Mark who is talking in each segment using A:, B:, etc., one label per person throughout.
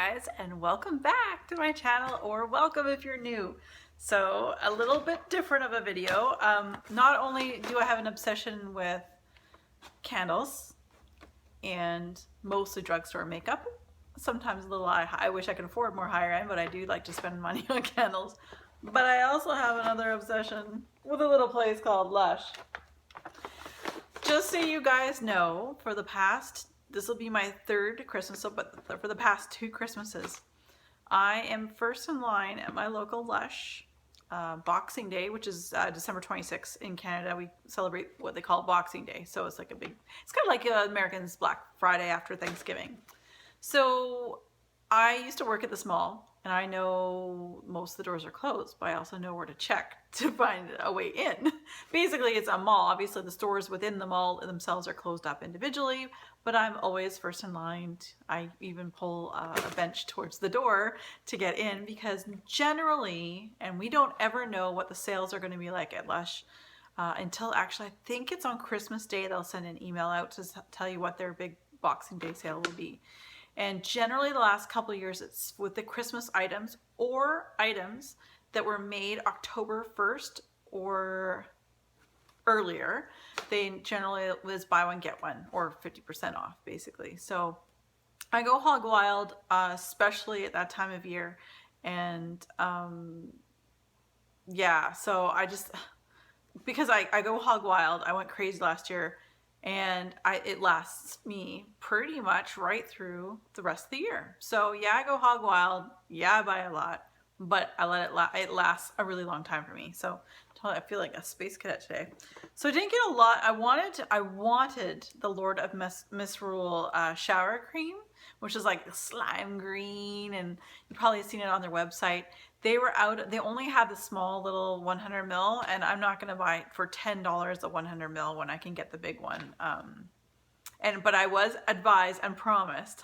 A: guys, and welcome back to my channel, or welcome if you're new. So a little bit different of a video. Not only do I have an obsession with candles and mostly drugstore makeup, sometimes a little I wish I could afford more higher end, but I do like to spend money on candles. But I also have another obsession with a little place called Lush. Just so you guys know, this will be my third Christmas, but for the past 2 Christmases, I am first in line at my local Lush. Boxing Day, which is December 26th in Canada. We celebrate what they call Boxing Day. So it's like it's kind of like Americans' Black Friday after Thanksgiving. So I used to work at this mall, and I know most of the doors are closed, but I also know where to check to find a way in. Basically, it's a mall. Obviously, the stores within the mall themselves are closed up individually, but I'm always first in line. I even pull a bench towards the door to get in because generally, and we don't ever know what the sales are going to be like at Lush until actually I think it's on Christmas Day they'll send an email out to tell you what their big Boxing Day sale will be. And generally the last couple of years it's with the Christmas items or items that were made October 1st or earlier. They generally was buy one get one or 50% off basically. So I go hog wild, especially at that time of year. And yeah, so because I go hog wild, I went crazy last year. And it lasts me pretty much right through the rest of the year. So yeah, I go hog wild. Yeah, I buy a lot, but I let it lasts a really long time for me. So I feel like a space cadet today. So I didn't get a lot. I wanted the Lord of Misrule shower cream, which is like slime green, and you probably have seen it on their website. They were out, they only had the small little 100 ml, and I'm not gonna buy it for $10 a 100 ml when I can get the big one. But I was advised and promised,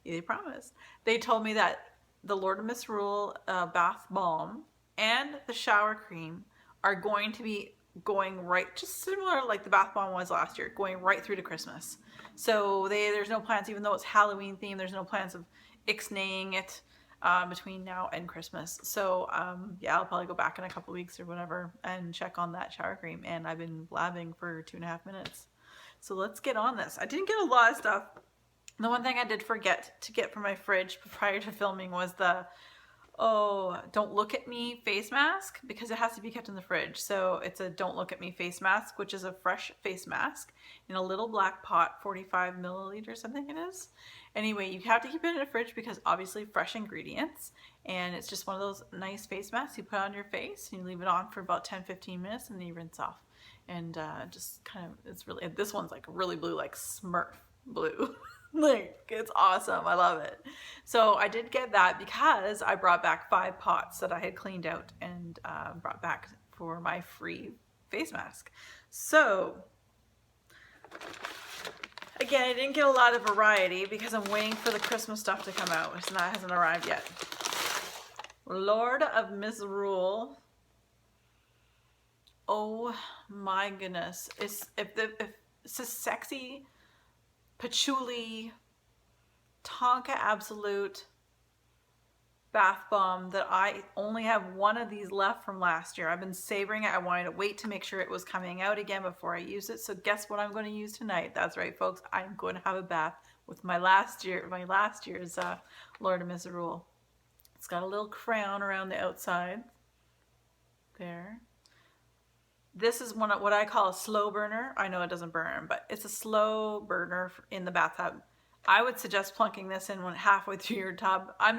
A: they promised. They told me that the Lord of Misrule bath balm and the shower cream are going to be going right, just similar like the bath bomb was last year, going right through to Christmas. So there's no plans, even though it's Halloween themed, there's no plans of ixnaying it between now and Christmas. So yeah, I'll probably go back in a couple weeks or whatever and check on that shower cream. And I've been blabbing for 2.5 minutes. So let's get on this. I didn't get a lot of stuff. The one thing I did forget to get from my fridge prior to filming was the Don't Look at Me face mask, because it has to be kept in the fridge. So it's a Don't Look at Me face mask, which is a fresh face mask in a little black pot, 45 milliliters, I think it is. Anyway, you have to keep it in the fridge because obviously fresh ingredients, and it's just one of those nice face masks you put on your face and you leave it on for about 10-15 minutes and then you rinse off. And just kind of, it's really, this one's like really blue, like Smurf blue. Like, it's awesome. I love it. So I did get that because I brought back 5 pots that I had cleaned out and brought back for my free face mask. So again, I didn't get a lot of variety because I'm waiting for the Christmas stuff to come out, which hasn't arrived yet. Lord of Misrule. Oh my goodness. It's a sexy patchouli Tonka Absolute bath bomb that I only have one of these left from last year. I've been savoring it. I wanted to wait to make sure it was coming out again before I use it. So guess what I'm going to use tonight? That's right, folks. I'm going to have a bath with my last year's Lord of Misrule. It's got a little crown around the outside there. This is what I call a slow burner. I know it doesn't burn, but it's a slow burner in the bathtub. I would suggest plunking this in halfway through your tub. I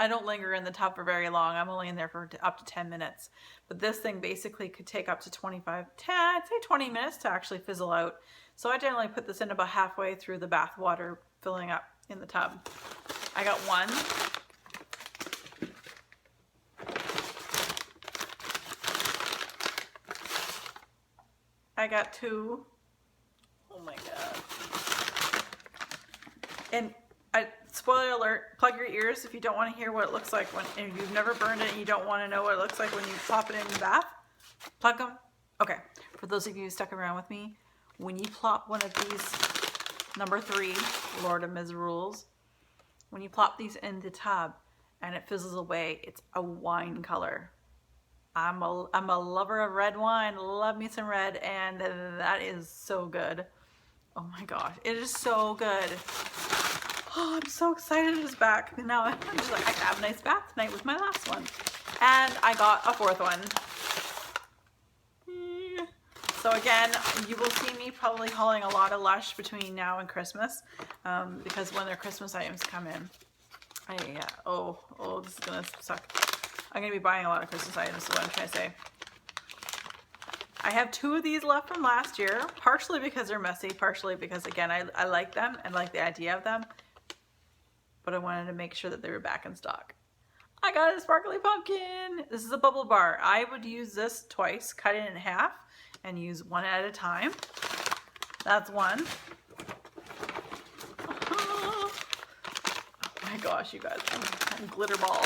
A: don't linger in the tub for very long. I'm only in there for up to 10 minutes. But this thing basically could take up to 20 minutes to actually fizzle out. So I generally put this in about halfway through the bath water filling up in the tub. I got one. I got 2. Oh my god. And spoiler alert, plug your ears if you don't want to hear what it looks like if you've never burned it and you don't want to know what it looks like when you plop it in the bath. Plug them. Okay, for those of you who stuck around with me, when you plop one of these number 3 Lord of Misrules when you plop these in the tub and it fizzles away, it's a wine color. I'm a lover of red wine. Love me some red, and that is so good. Oh my gosh, it is so good. Oh, I'm so excited it's back. And now I'm just like, I can have a nice bath tonight with my last one. And I got a fourth one. So again, you will see me probably hauling a lot of Lush between now and Christmas, because when their Christmas items come in, this is gonna suck. I'm gonna be buying a lot of Christmas items, so what I'm trying to say. I have 2 of these left from last year, partially because they're messy, partially because again, I like them and like the idea of them, but I wanted to make sure that they were back in stock. I got a sparkly pumpkin. This is a bubble bar. I would use this twice, cut it in half, and use one at a time. That's one. Oh my gosh, you guys, I'm glitter ball.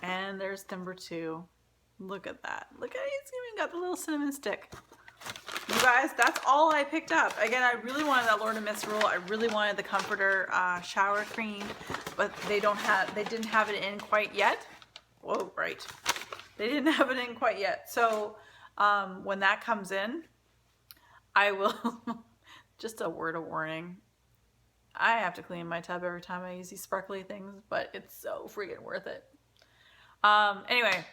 A: And there's number 2. Look at that. Look at it, it's even got the little cinnamon stick. You guys, that's all I picked up. Again, I really wanted that Lord of Misrule. I really wanted the Comforter shower cream, but they didn't have it in quite yet. Whoa, right. They didn't have it in quite yet. So when that comes in, I will, just a word of warning, I have to clean my tub every time I use these sparkly things, but it's so freaking worth it. Anyway,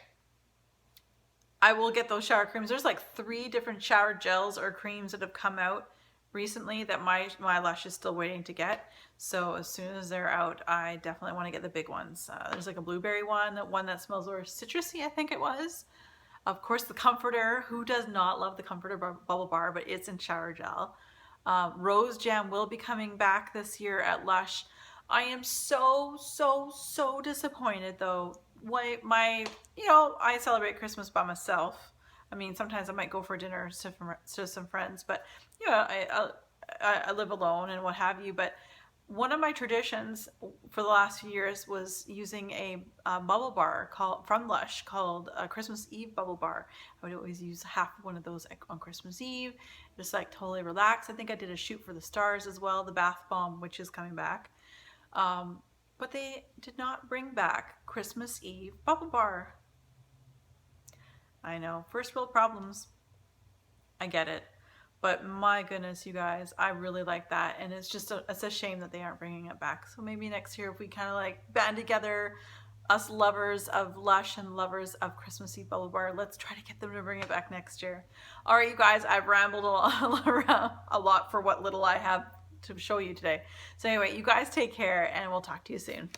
A: I will get those shower creams. There's like 3 different shower gels or creams that have come out recently that my Lush is still waiting to get. So as soon as they're out, I definitely want to get the big ones. There's like a blueberry one that smells more citrusy, I think it was. Of course, the Comforter. Who does not love the Comforter bubble bar, but it's in shower gel. Rose Jam will be coming back this year at Lush. I am so disappointed though. I celebrate Christmas by myself. I mean, sometimes I might go for dinner to some friends, but I live alone and what have you. But one of my traditions for the last few years was using a bubble bar from Lush called a Christmas Eve bubble bar. I would always use half of one of those on Christmas Eve, just like totally relax. I think I did a Shoot for the Stars as well, the bath bomb, which is coming back. But they did not bring back Christmas Eve bubble bar. I know, first world problems. I get it. But my goodness, you guys, I really like that. And it's a shame that they aren't bringing it back. So maybe next year if we kind of like band together, us lovers of Lush and lovers of Christmas Eve bubble bar, let's try to get them to bring it back next year. All right, you guys, I've rambled a lot for what little I have to show you today. So anyway, you guys take care and we'll talk to you soon.